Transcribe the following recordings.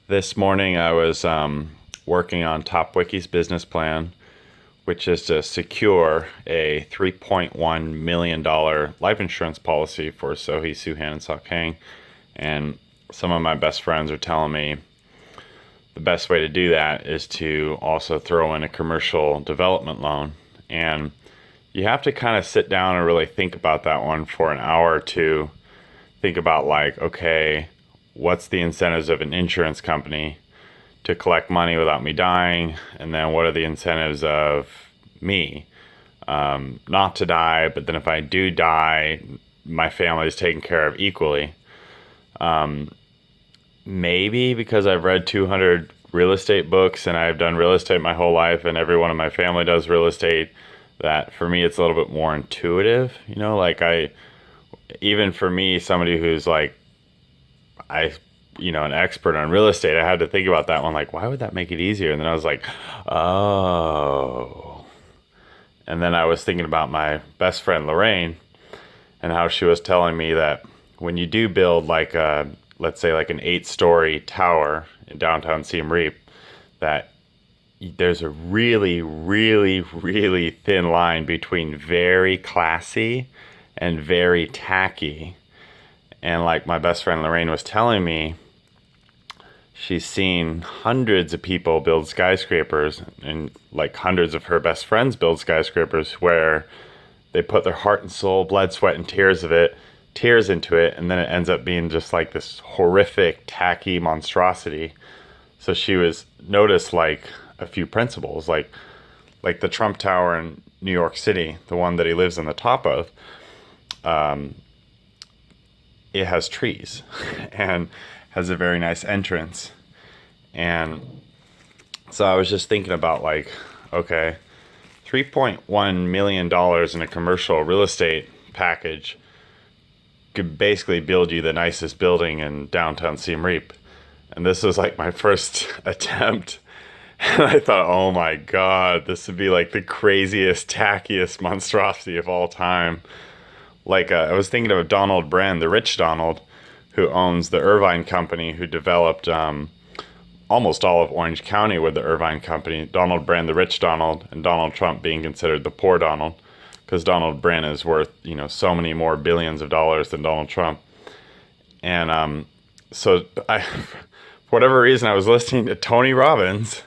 This morning I was working on top-Wiki's business plan, which is to secure a $3.1 million life insurance policy for Sohee, Suhan, and Sok Hang. And some of my best friends are telling me the best way to do that is to also throw in a commercial development loan. And you have to kind of sit down and really think about that one for an hour or two. Think about like, okay, what's the incentives of an insurance company to collect money without me dying? And then what are the incentives of me not to die, but then if I do die, my family is taken care of equally. Maybe because I've read 200 real estate books and I've done real estate my whole life and everyone in my family does real estate, that for me it's a little bit more intuitive, like even for me, somebody who's like, an expert on real estate, I had to think about that one, like, why would that make it easier? And then I was like, oh. And then I was thinking about my best friend Lorraine and how she was telling me that when you do build like let's say like an 8-story tower in downtown Siem Reap, that there's a really, really, really thin line between very classy and very tacky. And like my best friend Lorraine was telling me, she's seen hundreds of people build skyscrapers, and like hundreds of her best friends build skyscrapers where they put their heart and soul, blood, sweat, and tears into it, and then it ends up being just like this horrific, tacky monstrosity. So she was noticed like a few principles, like the Trump Tower in New York City, the one that he lives on the top of. It has trees and has a very nice entrance. And so I was just thinking about like, okay, $3.1 million in a commercial real estate package could basically build you the nicest building in downtown Siem Reap. And this was like my first attempt. And I thought, oh my God, this would be like the craziest, tackiest monstrosity of all time. Like I was thinking of Donald Bren, the rich Donald, who owns the Irvine Company, who developed almost all of Orange County with the Irvine Company. Donald Bren, the rich Donald, and Donald Trump being considered the poor Donald, because Donald Bren is worth so many more billions of dollars than Donald Trump. And so I, for whatever reason, I was listening to Tony Robbins,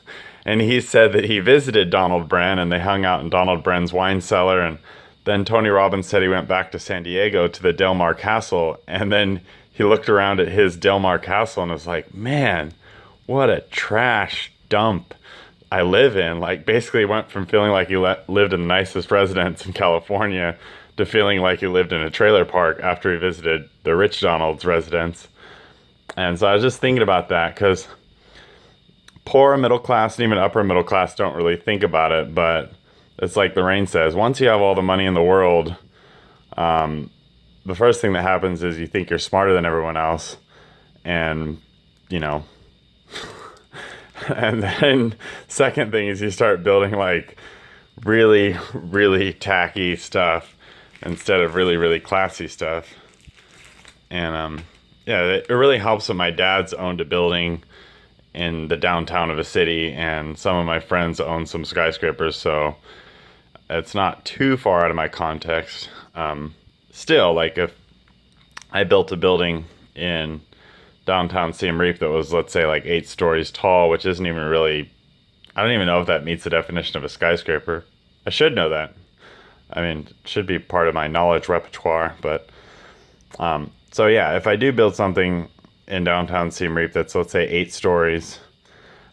and he said that he visited Donald Bren and they hung out in Donald Bren's wine cellar. And then Tony Robbins said he went back to San Diego to the Del Mar Castle, and then he looked around at his Del Mar Castle and was like, man, what a trash dump I live in. Like basically went from feeling like he lived in the nicest residence in California to feeling like he lived in a trailer park after he visited the rich Donald's residence. And so I was just thinking about that, because poor middle class and even upper middle class don't really think about it, but it's like Lorraine says, once you have all the money in the world, the first thing that happens is you think you're smarter than everyone else. And, and then second thing is you start building like really, really tacky stuff instead of really, really classy stuff. And, it really helps that my dad's owned a building in the downtown of a city, and some of my friends own some skyscrapers, so it's not too far out of my context. Still, like if I built a building in downtown Siem Reap that was, let's say, like 8 stories tall, which isn't even really, I don't even know if that meets the definition of a skyscraper. I should know that. I mean, it should be part of my knowledge repertoire. But so yeah, if I do build something in downtown Siem Reap that's, let's say, 8 stories,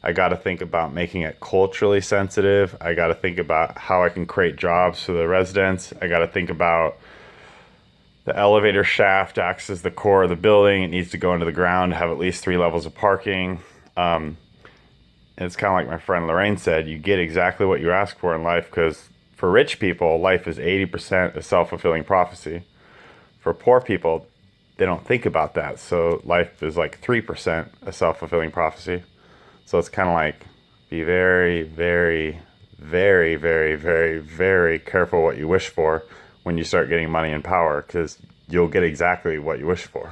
I got to think about making it culturally sensitive. I got to think about how I can create jobs for the residents. I got to think about the elevator shaft acts as the core of the building. It needs to go into the ground, have at least 3 levels of parking. And it's kind of like my friend Lorraine said, you get exactly what you ask for in life, because for rich people, life is 80% a self-fulfilling prophecy. For poor people, they don't think about that. So life is like 3% a self-fulfilling prophecy. So it's kind of like, be very, very, very, very, very, very careful what you wish for when you start getting money and power, because you'll get exactly what you wish for.